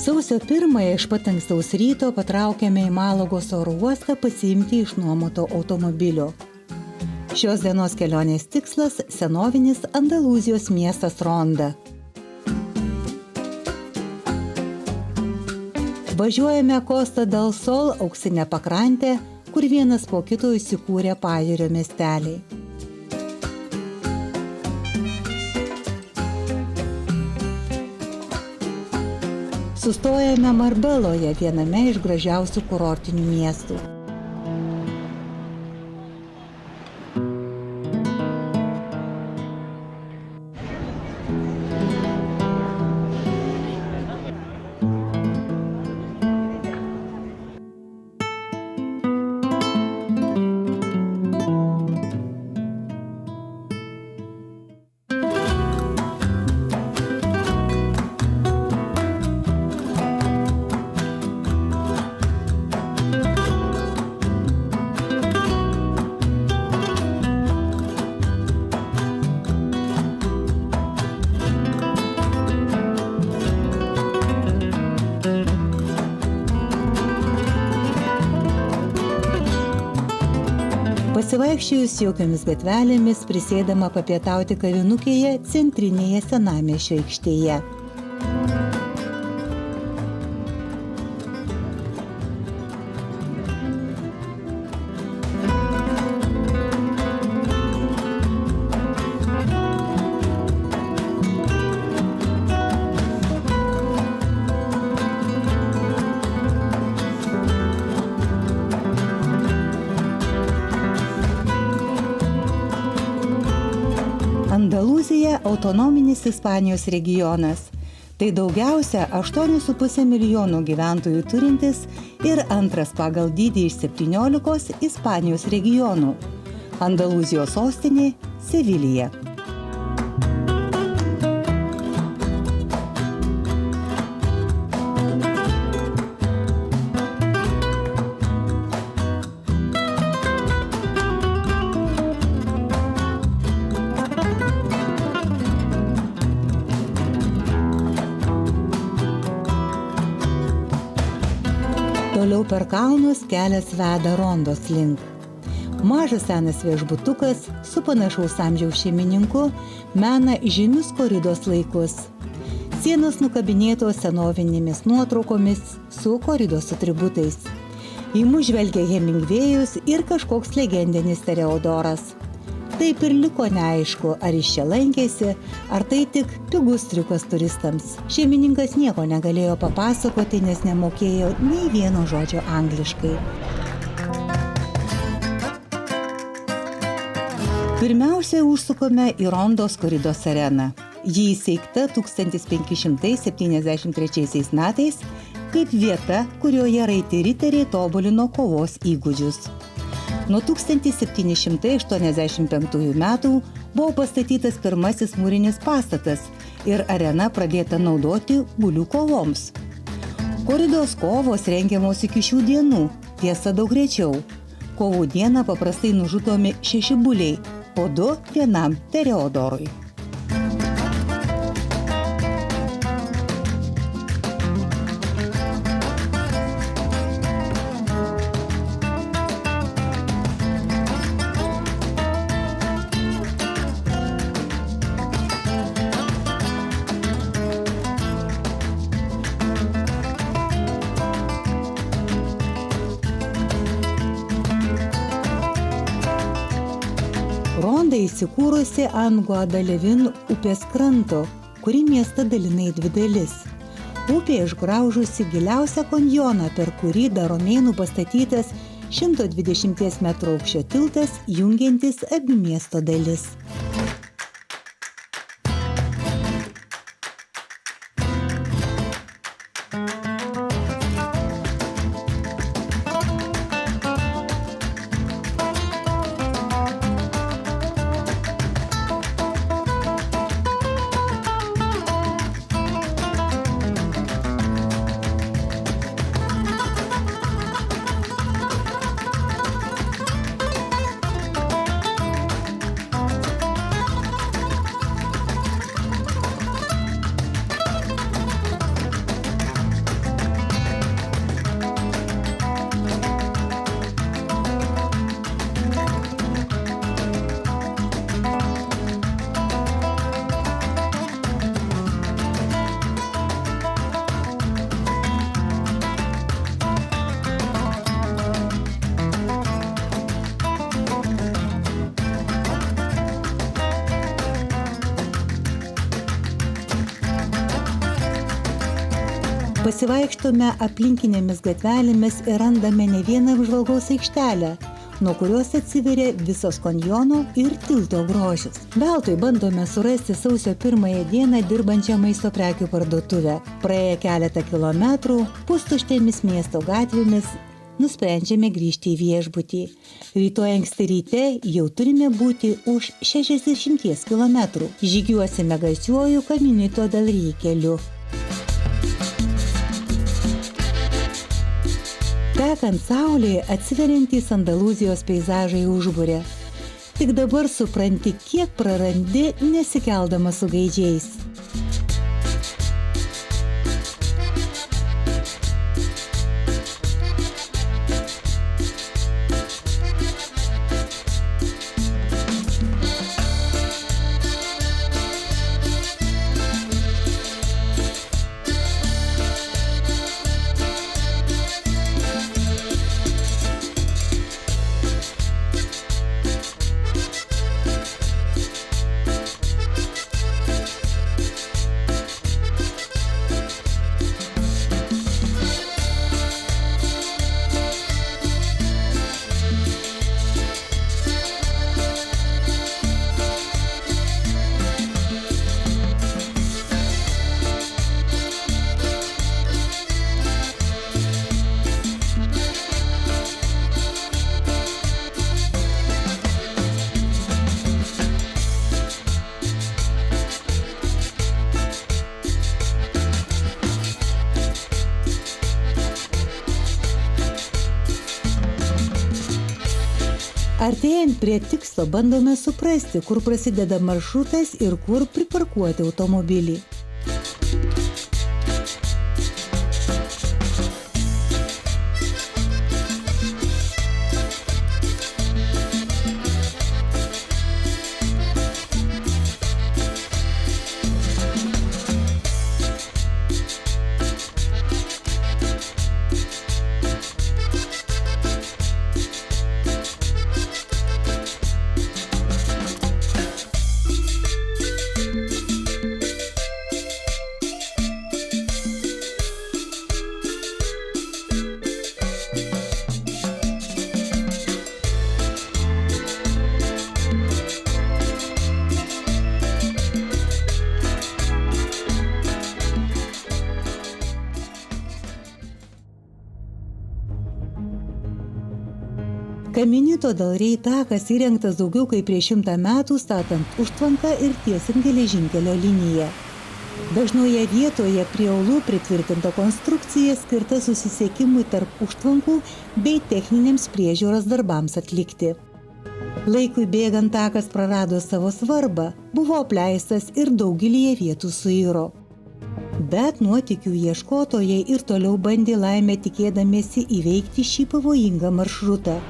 Sausio 1 iš pat ankstaus ryto patraukėme į Malagos oro uostą pasiimti išnuomoto automobilio. Šios dienos kelionės tikslas – senovinis Andalūzijos miestas Ronda. Važiuojame Costa del Sol auksinę pakrantę, kur vienas po kito įsikūrė pajūrio miesteliai. Sustojame Marbeloje, viename iš gražiausių kurortinių miestų. Pasivaikščiojus jokiomis gatvelėmis, prisėdama papietauti kavinukėje centrinėje senamiesčio aikštėje. Andalūzija – autonominis Ispanijos regionas. Tai daugiausia 8,5 milijonų gyventojų turintis ir antras pagal dydį iš 17 Ispanijos regionų. Andalūzijos sostinė – Sevilija. Toliau per kalnus kelias veda Rondos link. Mažas senas viešbutukas su panašaus amžiaus šeimininku mena žymius koridos laikus. Sienos nukabinėtos senovinėmis nuotraukomis su koridos atributais. Į mus žvelgia Hemingvėjus ir kažkoks legendinis Tereodoras. Taip ir liko neaišku, ar iš čia lankėsi, ar tai tik pigus triukas turistams. Šeimininkas nieko negalėjo papasakoti, nes nemokėjo nei vieno žodžio angliškai. Pirmiausia, užsukome į Rondos koridos areną. Ji įsteigta 1573 metais kaip vieta, kurioje raiti riteriai tobulino kovos įgūdžius. Nuo 1785 metų buvo pastatytas pirmasis mūrinis pastatas ir arena pradėta naudoti bulių kovoms. Koridos kovos rengiamos iki šių dienų, tiesa daug rečiau. Kovų dieną paprastai nužudomi 6 buliai, po 2 vienam Tereodorui. Ronda įsikūrusi ant Guadalevin upės kranto, kuri miestą dalina į 2 dalis. Upė išgraužusi giliausią kanjoną, per kurį dar romėnų pastatytas 120 metrų aukščio tiltas, jungiantis abi miesto dalis. Pasivaikštome aplinkinėmis gatvelėmis ir randame ne vieną apžvalgos aikštelę, nuo kurios atsiveria visas kanjono ir tilto grožis. Veltui bandome surasti sausio 1 dieną dirbančią maisto prekių parduotuvę. Praėję keletą kilometrų, pustuštėmis miesto gatvėmis, nusprendžiame grįžti į viešbutį. Rytoj anksti ryte jau turime būti už 60 kilometrų. Žygiuosime garsiuoju Caminito del Rey keliu. Tekant saulėje, atsiveriantys Andalūzijos peizažai užburia. Tik dabar supranti, kiek prarandi nesikeldamas su gaidžiais. Artėjant prie tikslo bandome suprasti, kur prasideda maršrutas ir kur priparkuoti automobilį. Caminito del Rey takas įrengtas daugiau kaip prieš 100 metų statant užtvanką ir tiesiant geležinkelio liniją. Dažnoje vietoje prie uolų pritvirtinta konstrukcija skirta susisiekimui tarp užtvankų bei techninėms priežiūros darbams atlikti. Laikui bėgant takas prarado savo svarbą, buvo apleistas ir daugelyje vietų suiro. Bet nuotykių ieškotojai ir toliau bandė laimę tikėdamiesi įveikti šį pavojingą maršrutą.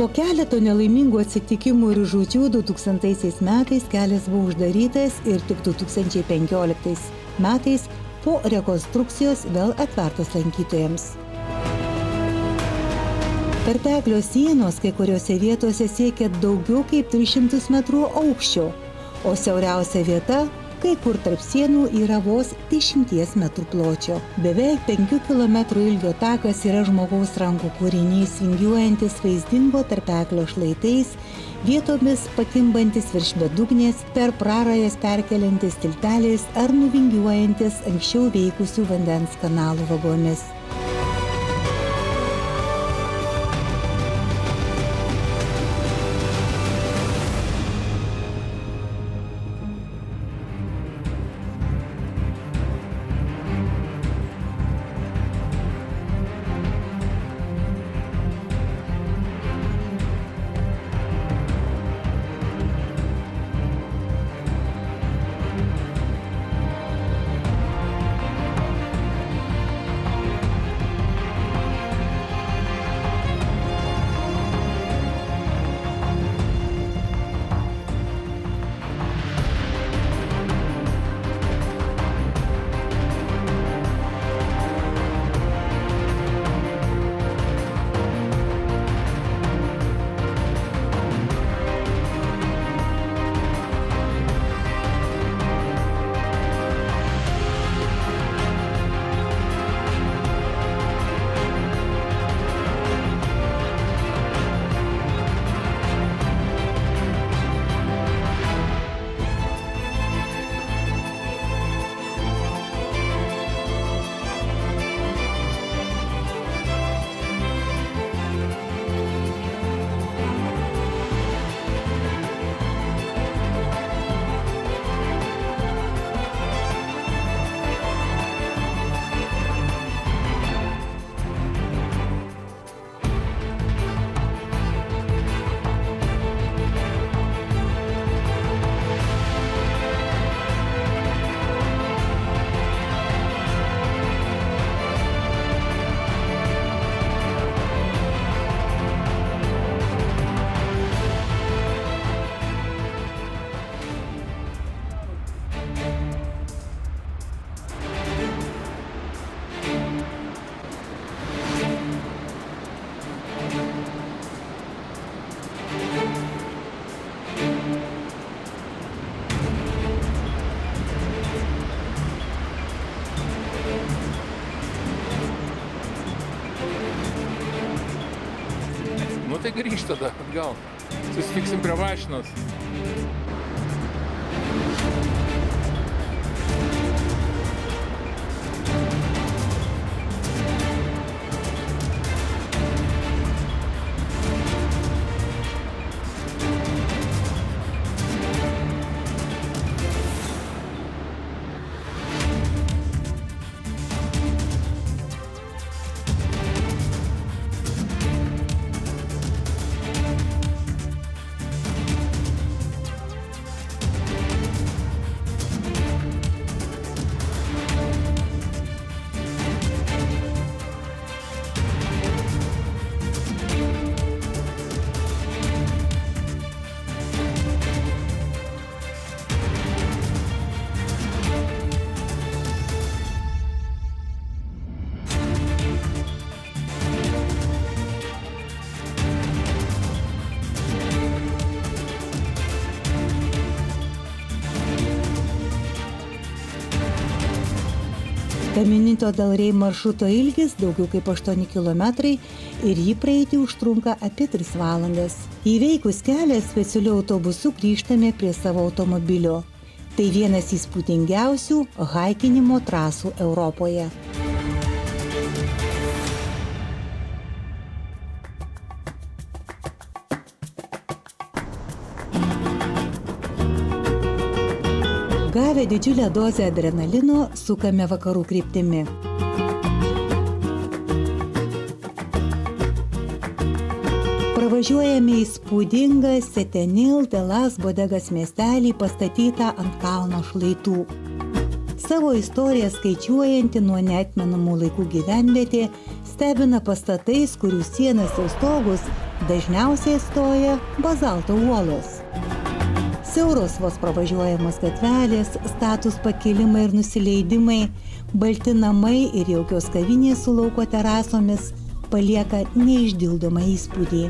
Po keleto nelaimingų atsitikimų ir žūčių 2000 metais kelias buvo uždarytas ir tik 2015 metais po rekonstrukcijos vėl atvertas lankytojams. Tarpeklio sienos kai kuriuose vietose siekia daugiau kaip 300 metrų aukščio, o siauriausia vieta kai kur tarp sienų yra vos 10 metrų pločio. Beveik 5 km ilgio takas yra žmogaus rankų kūrinys, vingiuojantis vaizdingo tarpeklio šlaitais, vietomis pakimbantis virš bedugnės, per prarajas perkeliantis tilteliais ar nuvingiuojantis anksčiau veikusių vandens kanalų vagomis. tai grįžt tada atgal. Susitiksim prie mašinos. Caminito del Rey maršruto ilgis daugiau kaip 8 km ir jį praeiti užtrunka apie 3 valandas. Įveikus kelią specialiu autobusu grįžtame prie savo automobilio. Tai vienas įspūdingiausių haikinimo trasų Europoje. Gavę didžiulę dozę adrenalino, sukame vakarų kryptimi. Pravažiuojame įspūdingą Setenil de las Bodegas miestelį pastatytą ant kalno šlaitų. Savo istoriją skaičiuojanti nuo neatmenamų laikų gyvenvietė stebina pastatais, kurių sienas ir stogus dažniausiai stoja bazalto uolos. Siauros vos pravažiuojamos gatvelės, statūs pakilimai ir nusileidimai, balti namai ir jaukios kavinės su lauko terasomis palieka neišdildomą įspūdį.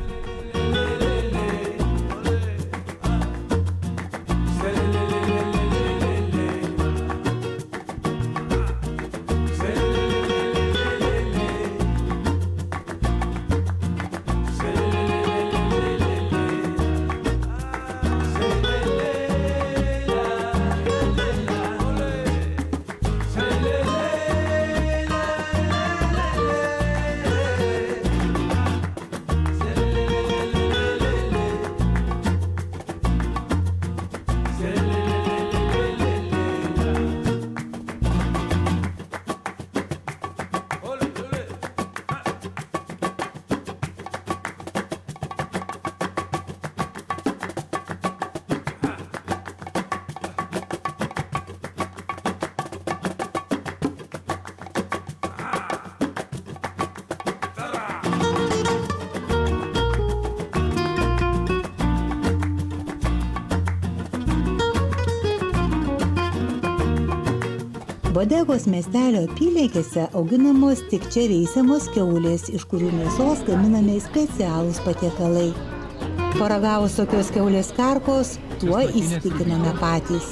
Bodegos miestelio apylinkėse auginamos tik čia veisiamos kiaulės, iš kurių mėsos gaminami specialūs patiekalai. Paragavus tokios kiaulės karkos, tuo įsitikiname patys.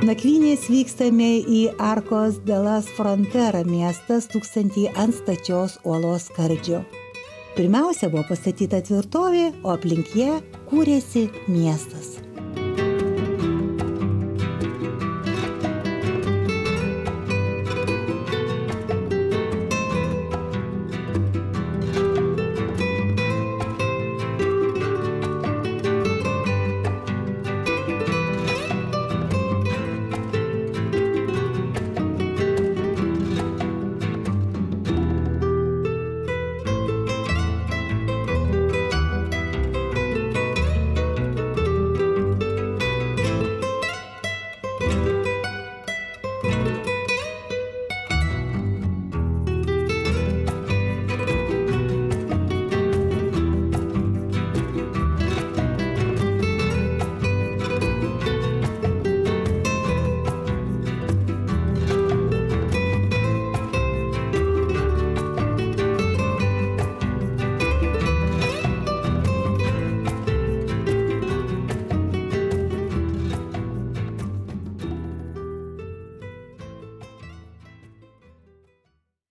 Nakvynės vykstame į Arcos de las Frontera miestą stūksantį ant stačios uolos skardžio. Pirmiausia buvo pastatyta tvirtovė, o aplink ją kūrėsi miestas.